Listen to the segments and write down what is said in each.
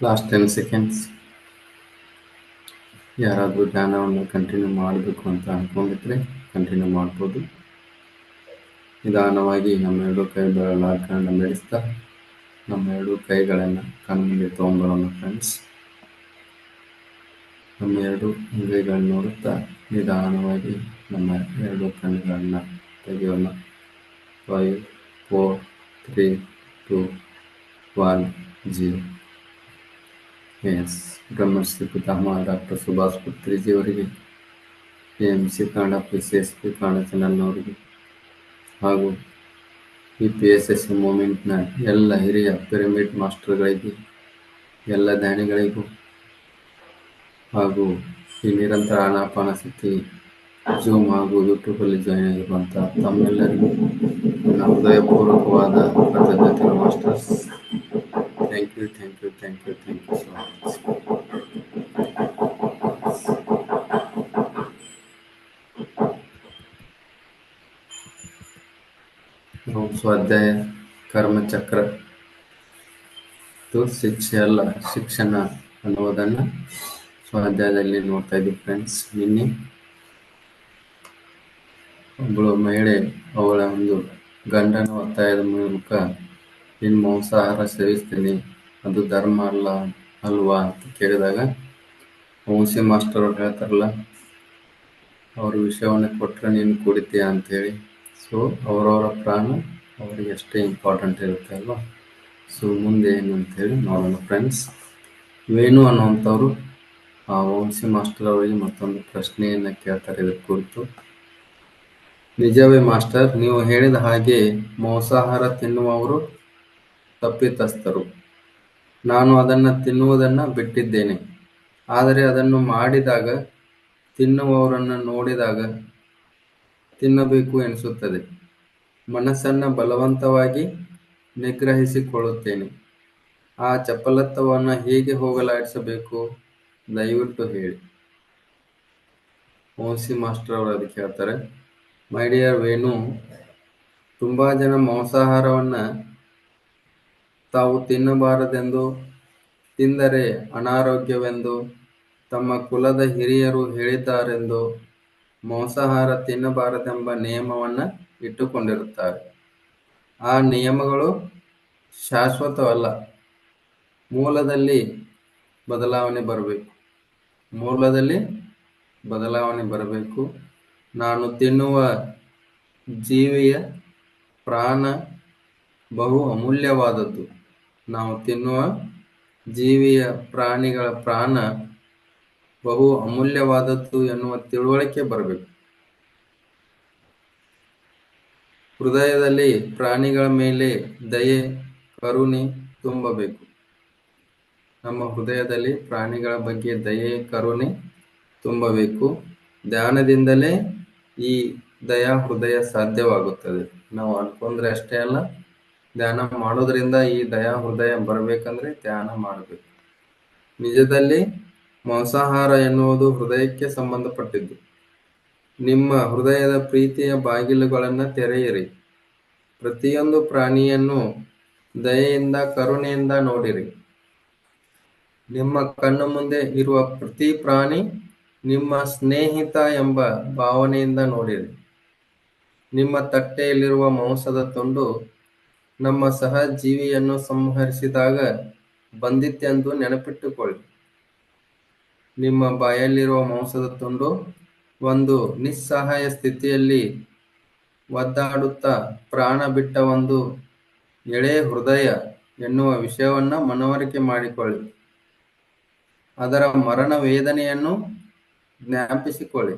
Last 10 seconds. ಯಾರಾದರೂ ಧ್ಯಾನವನ್ನು continue ಮಾಡಬೇಕು ಅಂತ ಅಂದ್ಕೊಂಡಿದ್ರೆ ಕಂಟಿನ್ಯೂ ಮಾಡ್ಬೋದು. ನಿಧಾನವಾಗಿ ನಮ್ಮ ಎರಡು ಕೈ ಬೆರಳನ್ನು ಬೆಳೆಸ್ತಾ ನಮ್ಮ ಎರಡು ಕೈಗಳನ್ನು ಕಣ್ಣಿಗೆ ತೊಗೊಂಬರೋಣ ಫ್ರೆಂಡ್ಸ್. ನಮ್ಮ ಎರಡು ಅಂಗೈಗಳನ್ನು ನೋಡುತ್ತಾ ನಿಧಾನವಾಗಿ ನಮ್ಮ ಎರಡು ಕಣ್ಣುಗಳನ್ನು ತೆಗೆಯೋಣ. 5 4 3 2 1 0. ಎಸ್, ಬ್ರಹ್ಮಶ್ರೀ ಪಿತಾಮಹ ಡಾಕ್ಟರ್ ಸುಭಾಷ್ ಪತ್ರಿಜಿ ಅವರಿಗೆ, AMC ಕನ್ನಡ PCSP ಕನ್ನಡ ಚಾನಲ್ನವರಿಗೆ ಹಾಗೂ ಈ PSS ಮೂಮೆಂಟ್ನ ಎಲ್ಲ ಹಿರಿಯ ಪಿರಮಿಡ್ ಮಾಸ್ಟರ್ಗಳಿಗೆ, ಎಲ್ಲ ಧ್ಯಾನಿಗಳಿಗೂ ಹಾಗೂ ಈ ನಿರಂತರ ಆನಾಪಾನಸತಿ ಜೂಮ್ ಹಾಗೂ ಯೂಟ್ಯೂಬಲ್ಲಿ ಜಾಯಿನ್ ಆಗಿರುವಂಥ ತಮ್ಮೆಲ್ಲರಿಗೂ ನನ್ನ ಹೃದಯಪೂರ್ವಕವಾದ ಕೃತಜ್ಞತೆಗಳು masters. Thank you so much. ನಾವು ಸ್ವಾಧ್ಯಾಯ ಕರ್ಮಚಕ್ರ ಶಿಕ್ಷೆ ಅಲ್ಲ ಶಿಕ್ಷಣ ಅನ್ನುವುದನ್ನು ಸ್ವಾಧ್ಯಾಯದಲ್ಲಿ ನೋಡ್ತಾ ಇದ್ದೀವಿ ಫ್ರೆಂಡ್ಸ್. ನಿನ್ನೆ ಒಬ್ಬಳು ಮಹಿಳೆ ಅವಳ ಒಂದು ಗಂಡನ ಒತ್ತಾಯದ ಮೂಲಕ ಇನ್ನು ಮಾಂಸಾಹಾರ ಸೇವಿಸ್ತೀನಿ, ಅದು ಧರ್ಮ ಅಲ್ವಾ ಅಂತ ಕೇಳಿದಾಗ ವಂಶಿ ಮಾಸ್ಟರ್ ಅವ್ರು ಹೇಳ್ತಾರಲ್ಲ, ಅವ್ರ ವಿಷಯವನ್ನು ಕೊಟ್ಟರೆ ನೀನು ಕುಡಿತೀಯ ಅಂತೇಳಿ. ಸೊ ಅವರವರ ಪ್ರಾಣ ಅವರಿಗೆ ಅಷ್ಟೇ ಇಂಪಾರ್ಟೆಂಟ್ ಇರುತ್ತೆ ಅಲ್ವಾ. ಸೊ ಮುಂದೆ ಏನು ಅಂತೇಳಿ ನೋಡೋಣ ಫ್ರೆಂಡ್ಸ್. ವೇಣು ಅನ್ನುವಂಥವ್ರು ಆ ವಂಶಿ ಮಾಸ್ಟರ್ ಅವರಿಗೆ ಮತ್ತೊಂದು ಪ್ರಶ್ನೆಯನ್ನು ಕೇಳ್ತಾರೆ ಇದರ ಕುರಿತು. ನಿಜವೇ ಮಾಸ್ಟರ್, ನೀವು ಹೇಳಿದ ಹಾಗೆ ಮಾಂಸಾಹಾರ ತಿನ್ನುವವರು ತಪ್ಪಿತಸ್ಥರು. ನಾನು ಅದನ್ನು ತಿನ್ನುವುದನ್ನು ಬಿಟ್ಟಿದ್ದೇನೆ. ಆದರೆ ಅದನ್ನು ಮಾಡಿದಾಗ, ತಿನ್ನುವವರನ್ನು ನೋಡಿದಾಗ ತಿನ್ನಬೇಕು ಎನಿಸುತ್ತದೆ. ಮನಸ್ಸನ್ನು ಬಲವಂತವಾಗಿ ನಿಗ್ರಹಿಸಿಕೊಳ್ಳುತ್ತೇನೆ. ಆ ಚಪಲತ್ವವನ್ನು ಹೇಗೆ ಹೋಗಲಾಡಿಸಬೇಕು ದಯವಿಟ್ಟು ಹೇಳಿ. ವಂಶಿ ಮಾಸ್ಟರ್ ಅವರು ಅದಕ್ಕೆ ಹೇಳ್ತಾರೆ, ಮೈ ಡಿಯರ್ ವೇಣು, ತುಂಬ ಜನ ಮಾಂಸಾಹಾರವನ್ನು ತಾವು ತಿನ್ನಬಾರದೆಂದು, ತಿಂದರೆ ಅನಾರೋಗ್ಯವೆಂದು, ತಮ್ಮ ಕುಲದ ಹಿರಿಯರು ಹೇಳಿದ್ದಾರೆಂದು ಮಾಂಸಾಹಾರ ತಿನ್ನಬಾರದೆಂಬ ನಿಯಮವನ್ನು ಇಟ್ಟುಕೊಂಡಿರುತ್ತಾರೆ. ಆ ನಿಯಮಗಳು ಶಾಶ್ವತವಲ್ಲ. ಮೂಲದಲ್ಲಿ ಬದಲಾವಣೆ ಬರಬೇಕು. ನಾನು ತಿನ್ನುವ ಜೀವಿಯ ಪ್ರಾಣ ಬಹು ಅಮೂಲ್ಯವಾದದ್ದು. ನಾವು ತಿನ್ನುವ ಜೀವಿಯ ಪ್ರಾಣಿಗಳ ಪ್ರಾಣ ಬಹು ಅಮೂಲ್ಯವಾದದ್ದು ಎನ್ನುವ ತಿಳುವಳಿಕೆ ಬರಬೇಕು. ಹೃದಯದಲ್ಲಿ ಪ್ರಾಣಿಗಳ ಮೇಲೆ ದಯೆ, ಕರುಣೆ ತುಂಬಬೇಕು. ನಮ್ಮ ಹೃದಯದಲ್ಲಿ ಪ್ರಾಣಿಗಳ ಬಗ್ಗೆ ದಯೆ, ಕರುಣೆ ತುಂಬಬೇಕು. ಧ್ಯಾನದಿಂದಲೇ ಈ ದಯಾ ಹೃದಯ ಸಾಧ್ಯವಾಗುತ್ತದೆ. ನಾವು ಅನ್ಕೊಂಡ್ರೆ ಅಷ್ಟೇ ಅಲ್ಲ, ಧ್ಯಾನ ಮಾಡೋದ್ರಿಂದ ಈ ದಯಾ ಹೃದಯ ಬರಬೇಕಂದ್ರೆ ಧ್ಯಾನ ಮಾಡಬೇಕು. ನಿಜದಲ್ಲಿ ಮಾಂಸಾಹಾರ ಎನ್ನುವುದು ಹೃದಯಕ್ಕೆ ಸಂಬಂಧಪಟ್ಟಿದ್ದು. ನಿಮ್ಮ ಹೃದಯದ ಪ್ರೀತಿಯ ಬಾಗಿಲುಗಳನ್ನು ತೆರೆಯಿರಿ. ಪ್ರತಿಯೊಂದು ಪ್ರಾಣಿಯನ್ನು ದಯೆಯಿಂದ, ಕರುಣೆಯಿಂದ ನೋಡಿರಿ. ನಿಮ್ಮ ಕಣ್ಣು ಮುಂದೆ ಇರುವ ಪ್ರತಿ ಪ್ರಾಣಿ ನಿಮ್ಮ ಸ್ನೇಹಿತ ಎಂಬ ಭಾವನೆಯಿಂದ ನೋಡಿರಿ. ನಿಮ್ಮ ತಟ್ಟೆಯಲ್ಲಿರುವ ಮಾಂಸದ ತುಂಡು ನಮ್ಮ ಸಹ ಜೀವಿಯನ್ನು ಸಂಹರಿಸಿದಾಗ ಬಂದಿತ್ತೆಂದು ನೆನಪಿಟ್ಟುಕೊಳ್ಳಿ. ನಿಮ್ಮ ಬಾಯಲ್ಲಿರುವ ಮಾಂಸದ ತುಂಡು ಒಂದು ನಿಸ್ಸಹಾಯ ಸ್ಥಿತಿಯಲ್ಲಿ ಒದ್ದಾಡುತ್ತಾ ಪ್ರಾಣ ಬಿಟ್ಟ ಒಂದು ಎಳೆ ಹೃದಯ ಎನ್ನುವ ವಿಷಯವನ್ನು ಮನವರಿಕೆ ಮಾಡಿಕೊಳ್ಳಿ. ಅದರ ಮರಣ ವೇದನೆಯನ್ನು ಜ್ಞಾಪಿಸಿಕೊಳ್ಳಿ.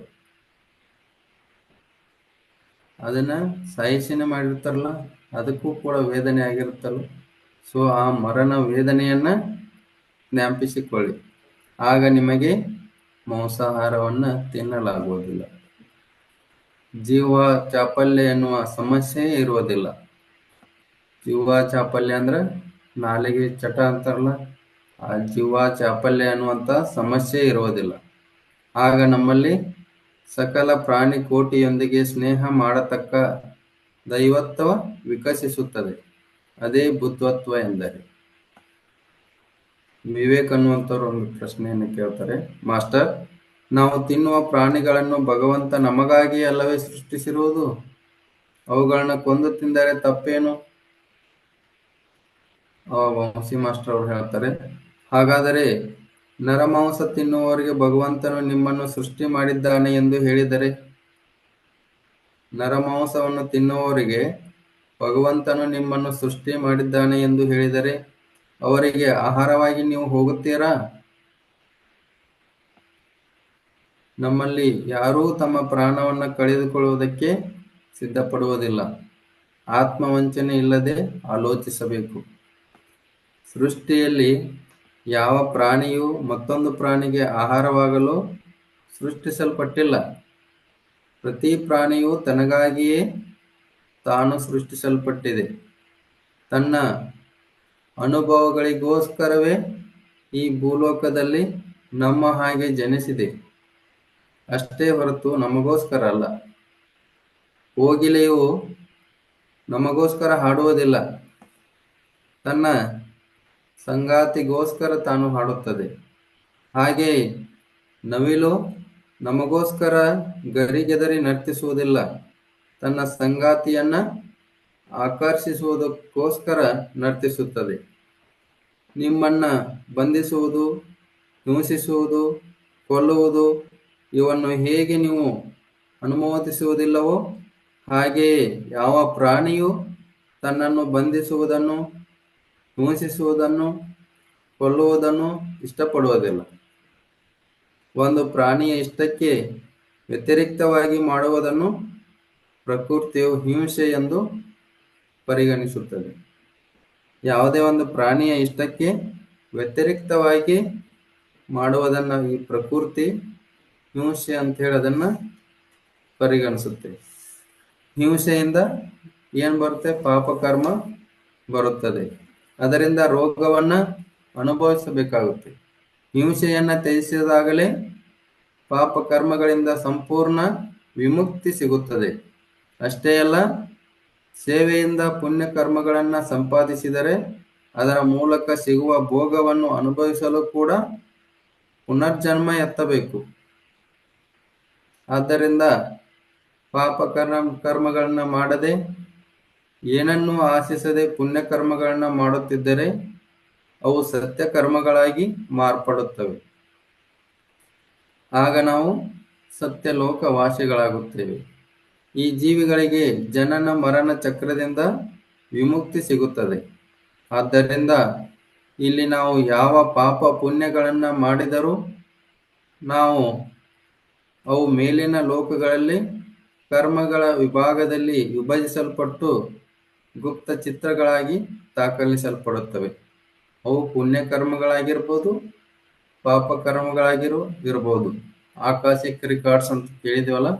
ಅದನ್ನ ಸಾಯಿಸಿನ ಮಾಡಿರ್ತಾರಲ್ಲ, ಅದಕ್ಕೂ ಕೂಡ ವೇದನೆ ಆಗಿರುತ್ತಲ್ಲ. ಸೊ ಆ ಮರಣ ವೇದನೆಯನ್ನ ಜ್ಞಾಪಿಸಿಕೊಳ್ಳಿ. ಆಗ ನಿಮಗೆ ಮಾಂಸಾಹಾರವನ್ನು ತಿನ್ನಲಾಗುವುದಿಲ್ಲ. ಜೀವ ಚಾಪಲ್ಯ ಎನ್ನುವ ಸಮಸ್ಯೆ ಇರುವುದಿಲ್ಲ. ಜೀವ ಚಾಪಲ್ಯ ಅಂದ್ರೆ ನಾಲಿಗೆ ಚಟ ಅಂತಾರಲ್ಲ, ಆ ಜೀವ ಚಾಪಲ್ಯ ಅನ್ನುವಂಥ ಸಮಸ್ಯೆ ಇರುವುದಿಲ್ಲ. ಆಗ ನಮ್ಮಲ್ಲಿ ಸಕಲ ಪ್ರಾಣಿ ಕೋಟಿಯೊಂದಿಗೆ ಸ್ನೇಹ ಮಾಡತಕ್ಕ ದೈವತ್ವ ವಿಕಸಿಸುತ್ತದೆ. ಅದೇ ಬುದ್ಧತ್ವ ಎಂದರೆ. ವಿವೇಕ್ ಅನ್ನುವಂಥವ್ರು ಒಂದು ಪ್ರಶ್ನೆಯನ್ನು ಕೇಳ್ತಾರೆ. ಮಾಸ್ಟರ್, ನಾವು ತಿನ್ನುವ ಪ್ರಾಣಿಗಳನ್ನು ಭಗವಂತ ನಮಗಾಗಿ ಅಲ್ಲವೇ ಸೃಷ್ಟಿಸಿರುವುದು? ಅವುಗಳನ್ನ ಕೊಂದು ತಿಂದರೆ ತಪ್ಪೇನು? ವಂಶಿ ಮಾಸ್ಟರ್ ಅವರು ಹೇಳ್ತಾರೆ, ಹಾಗಾದರೆ ನರಮಾಂಸ ತಿನ್ನುವವರಿಗೆ ಭಗವಂತನು ನಿಮ್ಮನ್ನು ಸೃಷ್ಟಿ ಮಾಡಿದ್ದಾನೆ ಎಂದು ಹೇಳಿದರೆ, ನರಮಾಂಸವನ್ನು ತಿನ್ನುವವರಿಗೆ ಭಗವಂತನು ನಿಮ್ಮನ್ನು ಸೃಷ್ಟಿ ಮಾಡಿದ್ದಾನೆ ಎಂದು ಹೇಳಿದರೆ ಅವರಿಗೆ ಆಹಾರವಾಗಿ ನೀವು ಹೋಗುತ್ತೀರಾ? ನಮ್ಮಲ್ಲಿ ಯಾರೂ ತಮ್ಮ ಪ್ರಾಣವನ್ನು ಕಳೆದುಕೊಳ್ಳುವುದಕ್ಕೆ ಸಿದ್ಧಪಡುವುದಿಲ್ಲ. ಆತ್ಮವಂಚನೆ ಇಲ್ಲದೆ ಆಲೋಚಿಸಬೇಕು. ಸೃಷ್ಟಿಯಲ್ಲಿ ಯಾವ ಪ್ರಾಣಿಯೂ ಮತ್ತೊಂದು ಪ್ರಾಣಿಗೆ ಆಹಾರವಾಗಲು ಸೃಷ್ಟಿಸಲ್ಪಟ್ಟಿಲ್ಲ. ಪ್ರತಿ ಪ್ರಾಣಿಯೂ ತನಗಾಗಿಯೇ ತಾನು ಸೃಷ್ಟಿಸಲ್ಪಟ್ಟಿದೆ. ತನ್ನ ಅನುಭವಗಳಿಗೋಸ್ಕರವೇ ಈ ಭೂಲೋಕದಲ್ಲಿ ನಮ್ಮ ಹಾಗೆ ಜನಿಸಿದೆ, ಅಷ್ಟೇ ಹೊರತು ನಮಗೋಸ್ಕರ ಅಲ್ಲ. ಕೋಗಿಲೆಯು ನಮಗೋಸ್ಕರ ಹಾಡುವುದಿಲ್ಲ, ತನ್ನ ಸಂಗಾತಿಗೋಸ್ಕರ ತಾನು ಹಾಡುತ್ತದೆ. ಹಾಗೆಯೇ ನವಿಲು ನಮಗೋಸ್ಕರ ಗರಿಗೆದರಿ ನರ್ತಿಸುವುದಿಲ್ಲ, ತನ್ನ ಸಂಗಾತಿಯನ್ನ ಆಕರ್ಷಿಸುವುದಕ್ಕೋಸ್ಕರ ನರ್ತಿಸುತ್ತದೆ. ನಿಮ್ಮನ್ನ ಬಂಧಿಸುವುದು, ಹಿಂಸಿಸುವುದು, ಕೊಲ್ಲುವುದು ಇವನ್ನು ಹೇಗೆ ನೀವು ಅನುಮೋದಿಸುವುದಿಲ್ಲವೋ ಹಾಗೆಯೇ ಯಾವ ಪ್ರಾಣಿಯು ತನ್ನನ್ನು ಬಂಧಿಸುವುದನ್ನು, ಹಿಂಸಿಸುವುದನ್ನು, ಕೊಲ್ಲುವುದನ್ನು ಇಷ್ಟಪಡುವುದಿಲ್ಲ. ಒಂದು ಪ್ರಾಣಿಯ ಇಷ್ಟಕ್ಕೆ ವ್ಯತಿರಿಕ್ತವಾಗಿ ಮಾಡುವುದನ್ನು ಪ್ರಕೃತಿಯು ಹಿಂಸೆ ಎಂದು ಪರಿಗಣಿಸುತ್ತದೆ. ಯಾವುದೇ ಒಂದು ಪ್ರಾಣಿಯ ಇಷ್ಟಕ್ಕೆ ವ್ಯತಿರಿಕ್ತವಾಗಿ ಮಾಡುವುದನ್ನು ಈ ಪ್ರಕೃತಿ ಹಿಂಸೆ ಅಂತ ಹೇಳಿ ಅದನ್ನು ಪರಿಗಣಿಸುತ್ತೆ. ಹಿಂಸೆಯಿಂದ ಏನು ಬರುತ್ತೆ? ಪಾಪಕರ್ಮ ಬರುತ್ತದೆ. ಅದರಿಂದ ರೋಗವನ್ನು ಅನುಭವಿಸಬೇಕಾಗುತ್ತೆ. ಹಿಂಸೆಯನ್ನು ತ್ಯಜಿಸಿದಾಗಲೇ ಪಾಪಕರ್ಮಗಳಿಂದ ಸಂಪೂರ್ಣ ವಿಮುಕ್ತಿ ಸಿಗುತ್ತದೆ. ಅಷ್ಟೇ ಅಲ್ಲ, ಸೇವೆಯಿಂದ ಪುಣ್ಯ ಕರ್ಮಗಳನ್ನು ಸಂಪಾದಿಸಿದರೆ ಅದರ ಮೂಲಕ ಸಿಗುವ ಭೋಗವನ್ನು ಅನುಭವಿಸಲು ಕೂಡ ಪುನರ್ಜನ್ಮ ಎತ್ತಬೇಕು. ಆದ್ದರಿಂದ ಪಾಪ ಕರ್ಮಗಳನ್ನ ಮಾಡದೆ, ಏನನ್ನೂ ಆಶಿಸದೆ ಪುಣ್ಯ ಕರ್ಮಗಳನ್ನ ಮಾಡುತ್ತಿದ್ದರೆ ಅವು ಸತ್ಯ ಕರ್ಮಗಳಾಗಿ ಮಾರ್ಪಡುತ್ತವೆ. ಆಗ ನಾವು ಸತ್ಯ ಲೋಕವಾಸಿಗಳಾಗುತ್ತೇವೆ. ಈ ಜೀವಿಗಳಿಗೆ ಜನನ ಮರಣ ಚಕ್ರದಿಂದ ವಿಮುಕ್ತಿ ಸಿಗುತ್ತದೆ. ಆದ್ದರಿಂದ ಇಲ್ಲಿ ನಾವು ಯಾವ ಪಾಪ ಪುಣ್ಯಗಳನ್ನು ಮಾಡಿದರೂ ನಾವು ಅವು ಮೇಲಿನ ಲೋಕಗಳಲ್ಲಿ ಕರ್ಮಗಳ ವಿಭಾಗದಲ್ಲಿ ವಿಭಜಿಸಲ್ಪಟ್ಟು ಗುಪ್ತ ಚಿತ್ರಗಳಾಗಿ ದಾಖಲಿಸಲ್ಪಡುತ್ತವೆ. ಅವು ಪುಣ್ಯ ಕರ್ಮಗಳಾಗಿರ್ಬೋದು, ಪಾಪ ಕರ್ಮಗಳಾಗಿರ್ಬೋದು. ಆಕಾಶಿಕ್ ರೆಕಾರ್ಡ್ಸ್ ಅಂತ ಕೇಳಿದ್ವಲ್ಲ.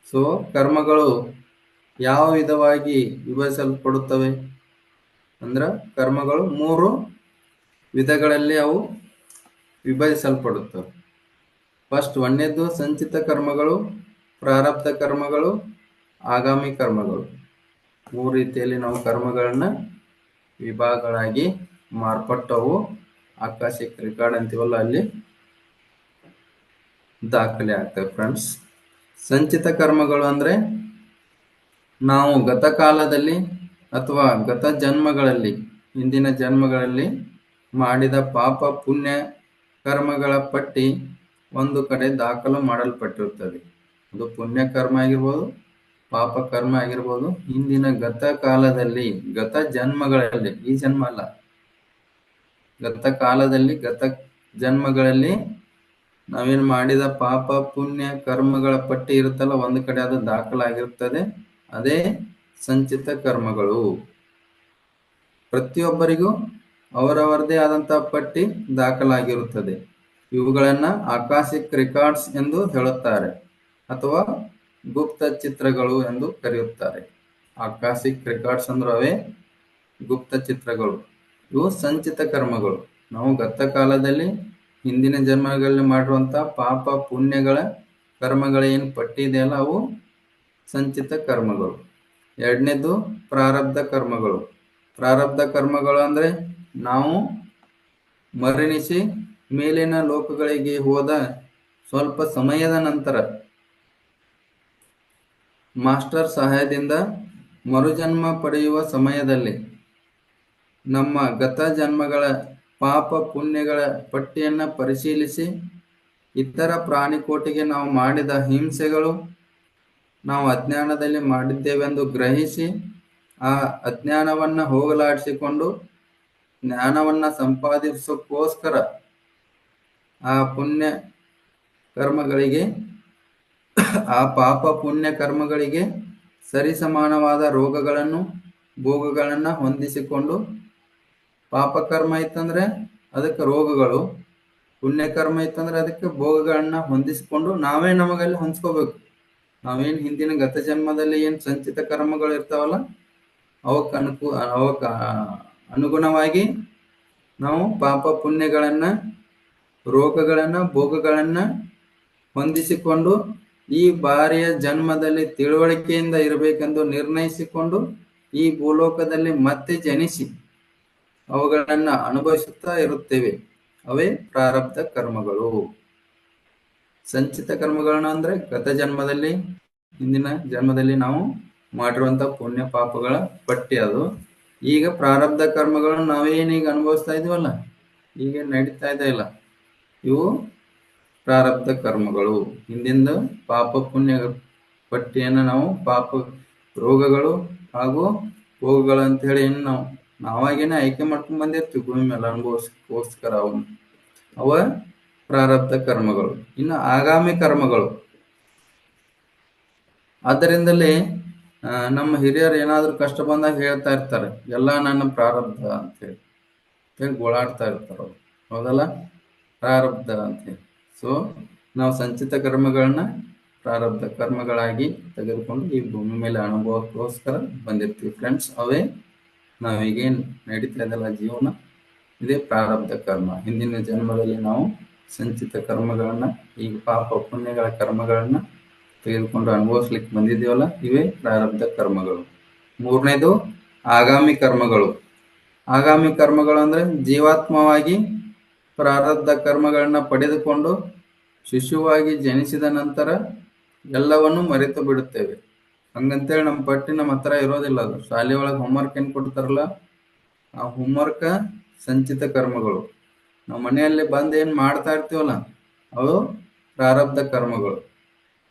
ಸೊ ಕರ್ಮಗಳು ಯಾವ ವಿಧವಾಗಿ ವಿಭಜಿಸಲ್ಪಡುತ್ತವೆ ಅಂದ್ರೆ, ಕರ್ಮಗಳು 3 ವಿಧಗಳಲ್ಲಿ ಅವು ವಿಭಜಿಸಲ್ಪಡುತ್ತವೆ. ಫಸ್ಟ್ ಒಂದನೇದು ಸಂಚಿತ ಕರ್ಮಗಳು, ಪ್ರಾರಬ್ಧ ಕರ್ಮಗಳು, ಆಗಾಮಿ ಕರ್ಮಗಳು. 3 ರೀತಿಯಲ್ಲಿ ನಾವು ಕರ್ಮಗಳನ್ನ ವಿಭಾಗಗಳಾಗಿ ಮಾರ್ಪಟ್ಟವು ಆಕಾಶಿಕ್ ರೆಕಾರ್ಡ್ ಅಂತೀವಲ್ಲ ಅಲ್ಲಿ ದಾಖಲೆ ಆಗ್ತವೆ ಫ್ರೆಂಡ್ಸ್. ಸಂಚಿತ ಕರ್ಮಗಳು ಅಂದ್ರೆ ನಾವು ಗತಕಾಲದಲ್ಲಿ ಅಥವಾ ಗತ ಜನ್ಮಗಳಲ್ಲಿ, ಹಿಂದಿನ ಜನ್ಮಗಳಲ್ಲಿ ಮಾಡಿದ ಪಾಪ ಪುಣ್ಯ ಕರ್ಮಗಳ ಪಟ್ಟಿ ಒಂದು ಕಡೆ ದಾಖಲು ಮಾಡಲ್ಪಟ್ಟಿರುತ್ತದೆ. ಅದು ಪುಣ್ಯ ಕರ್ಮ ಆಗಿರ್ಬೋದು, ಪಾಪ ಕರ್ಮ ಆಗಿರ್ಬೋದು. ಹಿಂದಿನ ಗತ ಕಾಲದಲ್ಲಿ, ಗತ ಜನ್ಮಗಳಲ್ಲಿ, ಈ ಜನ್ಮ ಅಲ್ಲ, ಗತ ಕಾಲದಲ್ಲಿ, ಗತ ಜನ್ಮಗಳಲ್ಲಿ ನಾವೇನು ಮಾಡಿದ ಪಾಪ ಪುಣ್ಯ ಕರ್ಮಗಳ ಪಟ್ಟಿ ಇರುತ್ತಲ್ಲ, ಒಂದು ಕಡೆ ಅದು ದಾಖಲಾಗಿರುತ್ತದೆ. ಅದೇ ಸಂಚಿತ ಕರ್ಮಗಳು. ಪ್ರತಿಯೊಬ್ಬರಿಗೂ ಅವರವರದೇ ಆದಂತಹ ಪಟ್ಟಿ ದಾಖಲಾಗಿರುತ್ತದೆ. ಇವುಗಳನ್ನ ಆಕಾಶಿಕ್ ರೆಕಾರ್ಡ್ಸ್ ಎಂದು ಹೇಳುತ್ತಾರೆ ಅಥವಾ ಗುಪ್ತ ಚಿತ್ರಗಳು ಎಂದು ಕರೆಯುತ್ತಾರೆ. ಆಕಾಶಿಕ್ ರೆಕಾರ್ಡ್ಸ್ ಅಂದ್ರೆ ಅವೇ ಗುಪ್ತ ಚಿತ್ರಗಳು. ಇವು ಸಂಚಿತ ಕರ್ಮಗಳು. ನಾವು ಗತ ಕಾಲದಲ್ಲಿ, ಹಿಂದಿನ ಜನ್ಮಗಳಲ್ಲಿ ಮಾಡಿರುವಂತಹ ಪಾಪ ಪುಣ್ಯಗಳ ಕರ್ಮಗಳ ಏನು ಪಟ್ಟಿ ಇದೆಯಲ್ಲ, ಅವು ಸಂಚಿತ ಕರ್ಮಗಳು. ಎರಡನೇದು ಪ್ರಾರಬ್ಧ ಕರ್ಮಗಳು. ಪ್ರಾರಬ್ಧ ಕರ್ಮಗಳು ಅಂದ್ರೆ ನಾವು ಮರಣಿಸಿ ಮೇಲಿನ ಲೋಕಗಳಿಗೆ ಹೋದ ಸ್ವಲ್ಪ ಸಮಯದ ನಂತರ ಮಾಸ್ಟರ್ ಸಹಾಯದಿಂದ ಮರುಜನ್ಮ ಪಡೆಯುವ ಸಮಯದಲ್ಲಿ ನಮ್ಮ ಗತ ಜನ್ಮಗಳ ಪಾಪ ಪುಣ್ಯಗಳ ಪಟ್ಟಿಯನ್ನು ಪರಿಶೀಲಿಸಿ ಇತರ ಪ್ರಾಣಿಕೋಟಿಗೆ ನಾವು ಮಾಡಿದ ಹಿಂಸೆಗಳು ನಾವು ಅಜ್ಞಾನದಲ್ಲಿ ಮಾಡಿದ್ದೇವೆಂದು ಗ್ರಹಿಸಿ ಆ ಅಜ್ಞಾನವನ್ನು ಹೋಗಲಾಡಿಸಿಕೊಂಡು ಜ್ಞಾನವನ್ನು ಸಂಪಾದಿಸೋಕ್ಕೋಸ್ಕರ ಆ ಪುಣ್ಯ ಕರ್ಮಗಳಿಗೆ ಆ ಪಾಪ ಪುಣ್ಯ ಕರ್ಮಗಳಿಗೆ ಸರಿಸಮಾನವಾದ ರೋಗಗಳನ್ನು ಭೋಗಗಳನ್ನು ಹೊಂದಿಸಿಕೊಂಡು ಪಾಪಕರ್ಮ ಇತ್ತಂದ್ರೆ ಅದಕ್ಕೆ ರೋಗಗಳು, ಪುಣ್ಯಕರ್ಮ ಇತ್ತಂದ್ರೆ ಅದಕ್ಕೆ ಭೋಗಗಳನ್ನ ಹೊಂದಿಸಿಕೊಂಡು ನಾವೇ ನಮಗಲ್ಲಿ ಹೊಂದ್ಕೋಬೇಕು. ನಾವೇನು ಹಿಂದಿನ ಗತ ಜನ್ಮದಲ್ಲಿ ಏನು ಸಂಚಿತ ಕರ್ಮಗಳು ಇರ್ತಾವಲ್ಲ ಅವಕ್ಕ ಅನುಗುಣವಾಗಿ ನಾವು ಪಾಪ ಪುಣ್ಯಗಳನ್ನ ರೋಗಗಳನ್ನ ಭೋಗಗಳನ್ನ ಹೊಂದಿಸಿಕೊಂಡು ಈ ಬಾರಿಯ ಜನ್ಮದಲ್ಲಿ ತಿಳುವಳಿಕೆಯಿಂದ ಇರಬೇಕೆಂದು ನಿರ್ಣಯಿಸಿಕೊಂಡು ಈ ಭೂಲೋಕದಲ್ಲಿ ಮತ್ತೆ ಜನಿಸಿ ಅವುಗಳನ್ನ ಅನುಭವಿಸುತ್ತಾ ಇರುತ್ತೇವೆ. ಅವೇ ಪ್ರಾರಬ್ಧ ಕರ್ಮಗಳು. ಸಂಚಿತ ಕರ್ಮಗಳನ್ನ ಅಂದ್ರೆ ಗತ ಜನ್ಮದಲ್ಲಿ ಹಿಂದಿನ ಜನ್ಮದಲ್ಲಿ ನಾವು ಮಾಡಿರುವಂತ ಪುಣ್ಯ ಪಾಪಗಳ ಪಟ್ಟಿ ಅದು. ಈಗ ಪ್ರಾರಬ್ಧ ಕರ್ಮಗಳನ್ನು ನಾವೇನೀಗ ಅನುಭವಿಸ್ತಾ ಇದೀವಲ್ಲ, ಈಗ ನಡೀತಾ ಇದೆ ಇಲ್ಲ, ಇವು ಪ್ರಾರಬ್ಧ ಕರ್ಮಗಳು. ಹಿಂದಿಂದ ಪಾಪ ಪುಣ್ಯ ಪಟ್ಟಿಯನ್ನು ನಾವು ಪಾಪ ರೋಗಗಳು ಹಾಗೂ ಭೋಗಗಳು ಅಂತ ಹೇಳಿ ಏನು ನಾವಾಗೇನೆ ಆಯ್ಕೆ ಮಾಡ್ಕೊಂಡ್ ಬಂದಿರ್ತೀವಿ ಭೂಮಿ ಮೇಲೆ ಅನುಭವಿಸ್ಕೋಸ್ಕರ ಅವ ಪ್ರಾರಬ್ಧ ಕರ್ಮಗಳು. ಇನ್ನು ಆಗಾಮಿ ಕರ್ಮಗಳು. ಆದ್ದರಿಂದಲೇ ನಮ್ಮ ಹಿರಿಯರು ಏನಾದ್ರೂ ಕಷ್ಟ ಬಂದಾಗ ಹೇಳ್ತಾ ಇರ್ತಾರೆ, ಎಲ್ಲ ನನ್ನ ಪ್ರಾರಬ್ಧ ಅಂತೇಳಿ ಗೋಳಾಡ್ತಾ ಇರ್ತಾರ ಅವ್ರು, ಹೌದಲ್ಲ, ಪ್ರಾರಬ್ಧ ಅಂತೇಳಿ. ಸೊ ನಾವು ಸಂಚಿತ ಕರ್ಮಗಳನ್ನ ಪ್ರಾರಬ್ಧ ಕರ್ಮಗಳಾಗಿ ತೆಗೆದುಕೊಂಡು ಈ ಭೂಮಿ ಮೇಲೆ ಅನುಭವಕ್ಕೋಸ್ಕರ ಬಂದಿರ್ತೀವಿ ಫ್ರೆಂಡ್ಸ್. ಅವೇ ನಾವೀಗೇನು ನಡೀತಾ ಇದಲ್ಲ ಜೀವನ, ಇದೇ ಪ್ರಾರಬ್ಧ ಕರ್ಮ. ಹಿಂದಿನ ಜನ್ಮದಲ್ಲಿ ನಾವು ಸಂಚಿತ ಕರ್ಮಗಳನ್ನ, ಈಗ ಪಾಪ ಪುಣ್ಯಗಳ ಕರ್ಮಗಳನ್ನ ತೆಗೆದುಕೊಂಡು ಅನುಭವಿಸ್ಲಿಕ್ಕೆ ಬಂದಿದ್ದೀವಲ್ಲ, ಇವೇ ಪ್ರಾರಬ್ಧ ಕರ್ಮಗಳು. ಮೂರನೇದು ಆಗಾಮಿ ಕರ್ಮಗಳು. ಆಗಾಮಿ ಕರ್ಮಗಳು ಅಂದ್ರೆ ಜೀವಾತ್ಮವಾಗಿ ಪ್ರಾರಬ್ಧ ಕರ್ಮಗಳನ್ನ ಪಡೆದುಕೊಂಡು ಶಿಶುವಾಗಿ ಜನಿಸಿದ ನಂತರ ಎಲ್ಲವನ್ನು ಮರೆತು ಬಿಡುತ್ತೇವೆ. ಹಂಗಂತೇಳಿ ನಮ್ಮ ಪಟ್ಟಿ ನಮ್ಮ ಹತ್ರ ಇರೋದಿಲ್ಲ. ಅದು ಶಾಲೆ ಒಳಗೆ ಹೋಮ್ವರ್ಕ್ ಏನ್ ಕೊಡ್ತಾರಲ್ಲ, ಆ ಹೋಮ್ವರ್ಕ್ ಸಂಚಿತ ಕರ್ಮಗಳು. ನಾವು ಮನೆಯಲ್ಲಿ ಬಂದು ಏನ್ ಮಾಡ್ತಾ ಇರ್ತೀವಲ್ಲ, ಅವು ಪ್ರಾರಬ್ಧ ಕರ್ಮಗಳು.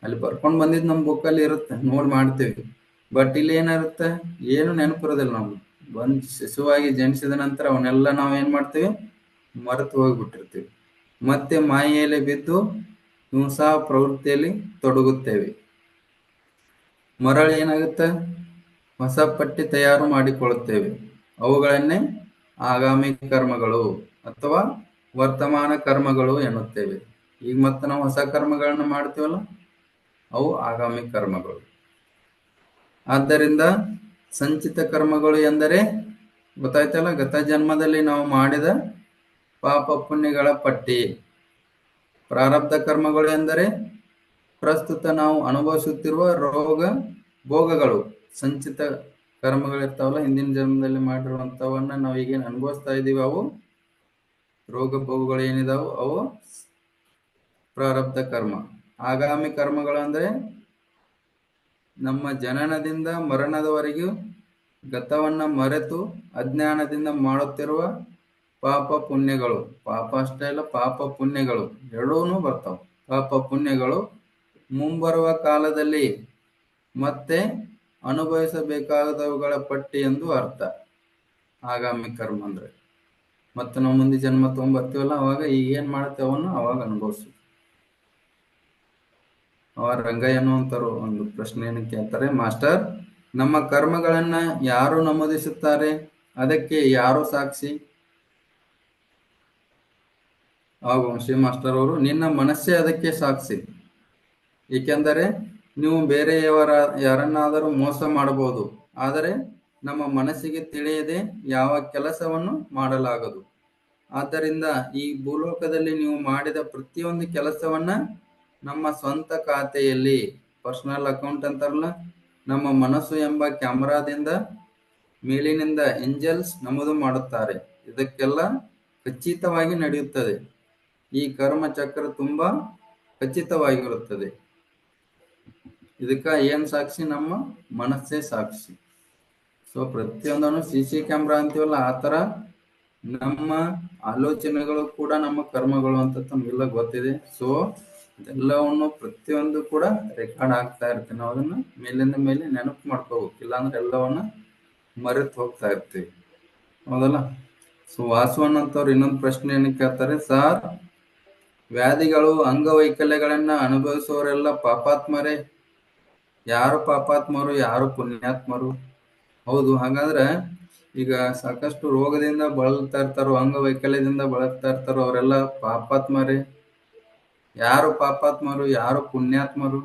ಅಲ್ಲಿ ಬರ್ಕೊಂಡು ಬಂದಿದ್ದು ನಮ್ಮ ಬುಕ್ಕಲ್ಲಿ ಇರುತ್ತೆ, ನೋಡಿ ಮಾಡ್ತೀವಿ. ಬಟ್ ಇಲ್ಲಿ ಏನಿರುತ್ತೆ, ಏನು ನೆನಪಿರೋದಿಲ್ಲ. ನಾವು ಬಂದು ಶಿಶುವಾಗಿ ಜನಿಸಿದ ನಂತರ ಅವನ್ನೆಲ್ಲ ನಾವು ಏನ್ ಮಾಡ್ತೀವಿ, ಮರೆತು ಹೋಗ್ಬಿಟ್ಟಿರ್ತೀವಿ. ಮತ್ತೆ ಮಾಯೆಯಲ್ಲಿ ಬಿದ್ದು ಹಿಂಸಾ ಪ್ರವೃತ್ತಿಯಲ್ಲಿ ತೊಡಗುತ್ತೇವೆ. ಮರಳಿ ಏನಾಗುತ್ತೆ, ಹೊಸ ಪಟ್ಟಿ ತಯಾರು ಮಾಡಿಕೊಳ್ಳುತ್ತೇವೆ. ಅವುಗಳನ್ನೇ ಆಗಾಮಿ ಕರ್ಮಗಳು ಅಥವಾ ವರ್ತಮಾನ ಕರ್ಮಗಳು ಎನ್ನುತ್ತೇವೆ. ಈಗ ಮತ್ತೆ ನಾವು ಹೊಸ ಕರ್ಮಗಳನ್ನ ಮಾಡ್ತೀವಲ್ಲ, ಅವು ಆಗಾಮಿ ಕರ್ಮಗಳು. ಆದ್ದರಿಂದ ಸಂಚಿತ ಕರ್ಮಗಳು ಎಂದರೆ ಗೊತ್ತಾಯ್ತಲ್ಲ, ಗತ ಜನ್ಮದಲ್ಲಿ ನಾವು ಮಾಡಿದ ಪಾಪ ಪುಣ್ಯಗಳ ಪಟ್ಟಿ. ಪ್ರಾರಬ್ಧ ಕರ್ಮಗಳು ಎಂದರೆ ಪ್ರಸ್ತುತ ನಾವು ಅನುಭವಿಸುತ್ತಿರುವ ರೋಗ ಭೋಗಗಳು. ಸಂಚಿತ ಕರ್ಮಗಳಿರ್ತಾವಲ್ಲ, ಹಿಂದಿನ ಜನ್ಮದಲ್ಲಿ ಮಾಡಿರುವಂತವನ್ನ ನಾವು ಈಗೇನು ಅನುಭವಿಸ್ತಾ ಇದೀವಿ, ಅವು ರೋಗ ಭೋಗಗಳು ಏನಿದಾವು ಅವು ಪ್ರಾರಬ್ಧ ಕರ್ಮ. ಆಗಾಮಿ ಕರ್ಮಗಳು ಅಂದ್ರೆ ನಮ್ಮ ಜನನದಿಂದ ಮರಣದವರೆಗೂ ಗತವನ್ನ ಮರೆತು ಅಜ್ಞಾನದಿಂದ ಮಾಡುತ್ತಿರುವ ಪಾಪ ಪುಣ್ಯಗಳು. ಪಾಪ ಅಷ್ಟೇ ಅಲ್ಲ, ಪಾಪ ಪುಣ್ಯಗಳು ಎರಡೂ ಬರ್ತಾವ. ಪಾಪ ಪುಣ್ಯಗಳು ಮುಂಬರುವ ಕಾಲದಲ್ಲಿ ಮತ್ತೆ ಅನುಭವಿಸಬೇಕಾದವುಗಳ ಪಟ್ಟಿ ಎಂದು ಅರ್ಥ. ಆಗಾಮಿ ಕರ್ಮ ಅಂದ್ರೆ ಮತ್ತೆ ನಾವು ಮುಂದೆ ಜನ್ಮ ತಗೊಂಡ್ಬರ್ತೀವಲ್ಲ, ಅವಾಗ ಈಗ ಏನ್ ಮಾಡ್ತೇವನ್ನ ಅವಾಗ ಅನುಭವಿಸ್ತೀವಿ. ಅವ ರಂಗಯ್ಯ ಅನ್ನುವಂತರು ಒಂದು ಪ್ರಶ್ನೆಯನ್ನು ಕೇಳ್ತಾರೆ, ಮಾಸ್ಟರ್, ನಮ್ಮ ಕರ್ಮಗಳನ್ನ ಯಾರು ನಮೂದಿಸುತ್ತಾರೆ, ಅದಕ್ಕೆ ಯಾರು ಸಾಕ್ಷಿ? ಆಗ ಶ್ರೀ ಮಾಸ್ಟರ್ ಅವರು, ನಿನ್ನ ಮನಸ್ಸೇ ಅದಕ್ಕೆ ಸಾಕ್ಷಿ. ಏಕೆಂದರೆ ನೀವು ಬೇರೆಯವರ ಯಾರನ್ನಾದರೂ ಮೋಸ ಮಾಡಬಹುದು, ಆದರೆ ನಮ್ಮ ಮನಸ್ಸಿಗೆ ತಿಳಿಯದೆ ಯಾವ ಕೆಲಸವನ್ನು ಮಾಡಲಾಗದು. ಆದ್ದರಿಂದ ಈ ಭೂಲೋಕದಲ್ಲಿ ನೀವು ಮಾಡಿದ ಪ್ರತಿಯೊಂದು ಕೆಲಸವನ್ನ ನಮ್ಮ ಸ್ವಂತ ಖಾತೆಯಲ್ಲಿ, ಪರ್ಸನಲ್ ಅಕೌಂಟ್ ಅಂತಾರಲ್ಲ, ನಮ್ಮ ಮನಸ್ಸು ಎಂಬ ಕ್ಯಾಮರಾದಿಂದ ಮೇಲಿನಿಂದ ಏಂಜಲ್ಸ್ ನಮೂದು ಮಾಡುತ್ತಾರೆ. ಇದಕ್ಕೆಲ್ಲ ಖಚಿತವಾಗಿ ನಡೆಯುತ್ತದೆ. ಈ ಕರ್ಮ ಚಕ್ರ ತುಂಬಾ ಖಚಿತವಾಗಿರುತ್ತದೆ. ಇದಕ್ಕ ಏನ್ ಸಾಕ್ಷಿ? ನಮ್ಮ ಮನಸ್ಸೇ ಸಾಕ್ಷಿ. ಸೊ ಪ್ರತಿಯೊಂದನ್ನು ಸಿ ಕ್ಯಾಮ್ರಾ ಅಂತೀವಲ್ಲ, ಆ ತರ ನಮ್ಮ ಆಲೋಚನೆಗಳು ಕೂಡ ನಮ್ಮ ಕರ್ಮಗಳು ಅಂತ ತಮಗೆಲ್ಲ ಗೊತ್ತಿದೆ. ಸೊ ಇದೆಲ್ಲವನ್ನು ಪ್ರತಿಯೊಂದು ಕೂಡ ರೆಕಾರ್ಡ್ ಆಗ್ತಾ ಇರ್ತೀವಿ. ನಾವು ಅದನ್ನ ಮೇಲಿಂದ ಮೇಲೆ ನೆನಪು ಮಾಡ್ಕೋಬೇಕು, ಇಲ್ಲಾಂದ್ರೆ ಎಲ್ಲವನ್ನ ಮರೆತು ಹೋಗ್ತಾ ಇರ್ತೀವಿ. ಹೌದಲ್ಲ? ಸೊ ವಾಸವನ್ನಂತವ್ರು ಇನ್ನೊಂದು ಪ್ರಶ್ನೆ ಏನು ಕೇಳ್ತಾರೆ, ಸಾರ್ ವ್ಯಾಧಿಗಳು ಅಂಗವೈಕಲ್ಯಗಳನ್ನ ಅನುಭವಿಸುವವರೆಲ್ಲ ಪಾಪಾತ್ಮರೇ? ಯಾರು ಪಾಪಾತ್ಮರು, ಯಾರು ಪುಣ್ಯಾತ್ಮರು? ಹೌದು, ಹಾಗಾದ್ರೆ ಈಗ ಸಾಕಷ್ಟು ರೋಗದಿಂದ ಬಳಲ್ತಾ ಇರ್ತಾರೋ, ಅಂಗವೈಕಲ್ಯದಿಂದ ಬಳಲ್ತಾ ಇರ್ತಾರೋ, ಅವರೆಲ್ಲ ಪಾಪಾತ್ಮರೇ? ಯಾರು ಪಾಪಾತ್ಮರು, ಯಾರು ಪುಣ್ಯಾತ್ಮರು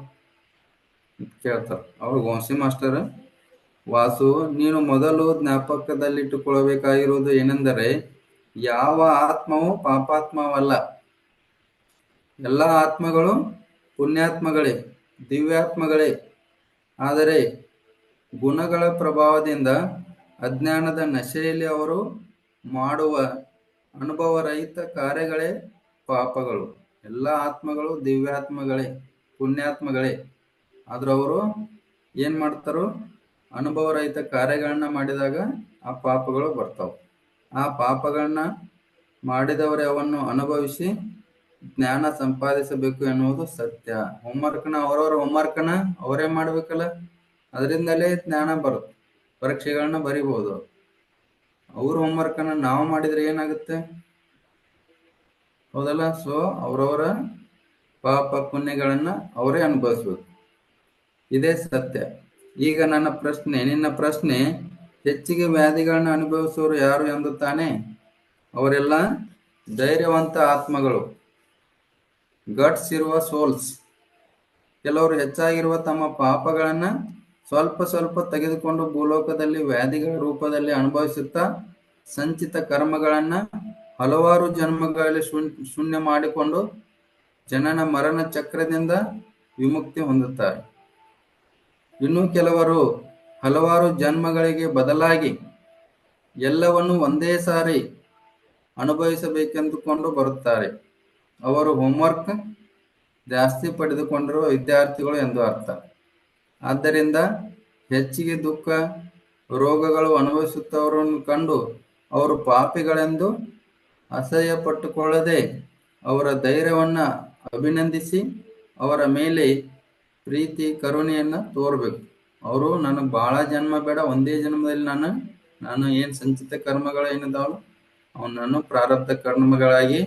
ಅಂತ ಕೇಳ್ತಾರ. ಅವ್ರು ಗೋಂಸಿ ಮಾಸ್ಟರ್, ವಾಸು ನೀನು ಮೊದಲು ಜ್ಞಾಪಕದಲ್ಲಿಟ್ಟುಕೊಳ್ಳಬೇಕಾಗಿರುವುದು ಏನೆಂದರೆ, ಯಾವ ಆತ್ಮವು ಪಾಪಾತ್ಮವಲ್ಲ. ಎಲ್ಲ ಆತ್ಮಗಳು ಪುಣ್ಯಾತ್ಮಗಳೇ, ದಿವ್ಯಾತ್ಮಗಳೇ. ಆದರೆ ಗುಣಗಳ ಪ್ರಭಾವದಿಂದ ಅಜ್ಞಾನದ ನಶೆಯಲ್ಲಿ ಅವರು ಮಾಡುವ ಅನುಭವರಹಿತ ಕಾರ್ಯಗಳೇ ಪಾಪಗಳು. ಎಲ್ಲ ಆತ್ಮಗಳು ದಿವ್ಯಾತ್ಮಗಳೇ, ಪುಣ್ಯಾತ್ಮಗಳೇ. ಆದ್ರೆ ಅವರು ಏನ್ ಮಾಡ್ತಾರೋ, ಅನುಭವರಹಿತ ಕಾರ್ಯಗಳನ್ನ ಮಾಡಿದಾಗ ಆ ಪಾಪಗಳು ಬರ್ತಾವ. ಆ ಪಾಪಗಳನ್ನ ಮಾಡಿದವರೇ ಅವನ್ನು ಅನುಭವಿಸಿ ಜ್ಞಾನ ಸಂಪಾದಿಸಬೇಕು ಎನ್ನುವುದು ಸತ್ಯ. ಹೋಮ್ವರ್ಕ್ನ ಅವರವರ ಹೋಮ್ವರ್ಕ್ನ ಅವರೇ ಮಾಡ್ಬೇಕಲ್ಲ, ಅದರಿಂದಲೇ ಜ್ಞಾನ ಬರುತ್ತೆ. ಪರೀಕ್ಷೆಗಳನ್ನ ಬರಿಬಹುದು. ಅವ್ರ ಹೋಮ್ವರ್ಕ್ನ ನಾವು ಮಾಡಿದ್ರೆ ಏನಾಗುತ್ತೆ? ಹೌದಲ್ಲ? ಸೊ ಅವರವರ ಪಾಪ ಪುಣ್ಯಗಳನ್ನ ಅವರೇ ಅನುಭವಿಸ್ಬೇಕು. ಇದೇ ಸತ್ಯ. ಈಗ ನಿನ್ನ ಪ್ರಶ್ನೆ, ಹೆಚ್ಚಿಗೆ ವ್ಯಾಧಿಗಳನ್ನ ಅನುಭವಿಸುವವರು ಯಾರು ಎಂದು ತಾನೆ? ಅವರೆಲ್ಲ ಧೈರ್ಯವಂತ ಆತ್ಮಗಳು, ಗಟ್ಸ್ ಇರುವ ಸೋಲ್ಸ್. ಕೆಲವರು ಹೆಚ್ಚಾಗಿರುವ ತಮ್ಮ ಪಾಪಗಳನ್ನ ಸ್ವಲ್ಪ ಸ್ವಲ್ಪ ತೆಗೆದುಕೊಂಡು ಭೂಲೋಕದಲ್ಲಿ ವ್ಯಾಧಿಗಳ ರೂಪದಲ್ಲಿ ಅನುಭವಿಸುತ್ತಾ ಸಂಚಿತ ಕರ್ಮಗಳನ್ನ ಹಲವಾರು ಜನ್ಮಗಳಲ್ಲಿ ಶೂನ್ಯ ಮಾಡಿಕೊಂಡು ಜನನ ಮರಣ ಚಕ್ರದಿಂದ ವಿಮುಕ್ತಿ ಹೊಂದುತ್ತಾರೆ. ಇನ್ನು ಕೆಲವರು ಹಲವಾರು ಜನ್ಮಗಳಿಗೆ ಬದಲಾಗಿ ಎಲ್ಲವನ್ನು ಒಂದೇ ಸಾರಿ ಅನುಭವಿಸಬೇಕೆಂದುಕೊಂಡು ಬರುತ್ತಾರೆ. ಅವರು ಹೋಮ್ವರ್ಕ್ ಜಾಸ್ತಿ ಪಡೆದುಕೊಂಡಿರುವ ವಿದ್ಯಾರ್ಥಿಗಳು ಎಂದು ಅರ್ಥ. ಆದ್ದರಿಂದ ಹೆಚ್ಚಿಗೆ ದುಃಖ ರೋಗಗಳು ಅನುಭವಿಸುತ್ತವರನ್ನು ಕಂಡು ಅವರು ಪಾಪಿಗಳೆಂದು ಅಸಹ್ಯ ಪಟ್ಟುಕೊಳ್ಳದೆ ಅವರ ಧೈರ್ಯವನ್ನ ಅಭಿನಂದಿಸಿ ಅವರ ಮೇಲೆ ಪ್ರೀತಿ ಕರುಣೆಯನ್ನ ತೋರ್ಬೇಕು. ಅವರು ನನಗೆ ಬಹಳ ಜನ್ಮ ಬೇಡ, ಒಂದೇ ಜನ್ಮದಲ್ಲಿ ನಾನು ಏನ್ ಸಂಚಿತ ಕರ್ಮಗಳು ಏನಿದಾವಲ್ಲ ಅವನನ್ನು ಪ್ರಾರಬ್ಧ ಕರ್ಮಗಳಾಗಿ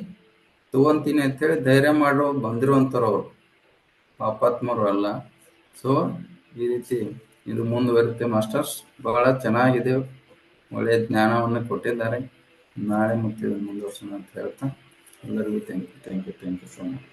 ತಗೊಂತೀನಿ ಅಂತೇಳಿ ಧೈರ್ಯ ಮಾಡೋ ಬಂದಿರುವಂಥವ್ರು ಅವರು, ಪಾಪಾತ್ಮರು ಅಲ್ಲ. ಸೊ ಈ ರೀತಿ ಇದು ಮುಂದುವರಿತೆ ಮಾಸ್ಟರ್ಸ್. ಬಹಳ ಚೆನ್ನಾಗಿದೆ, ಒಳ್ಳೆಯ ಜ್ಞಾನವನ್ನು ಕೊಟ್ಟಿದ್ದಾರೆ. ನಾಳೆ ಮತ್ತೆ ಮುಂದುವರ್ಸೋಣ ಅಂತ ಹೇಳ್ತಾ ಎಲ್ಲರಿಗೂ ಥ್ಯಾಂಕ್ ಯು ಸೊ ಮಚ್.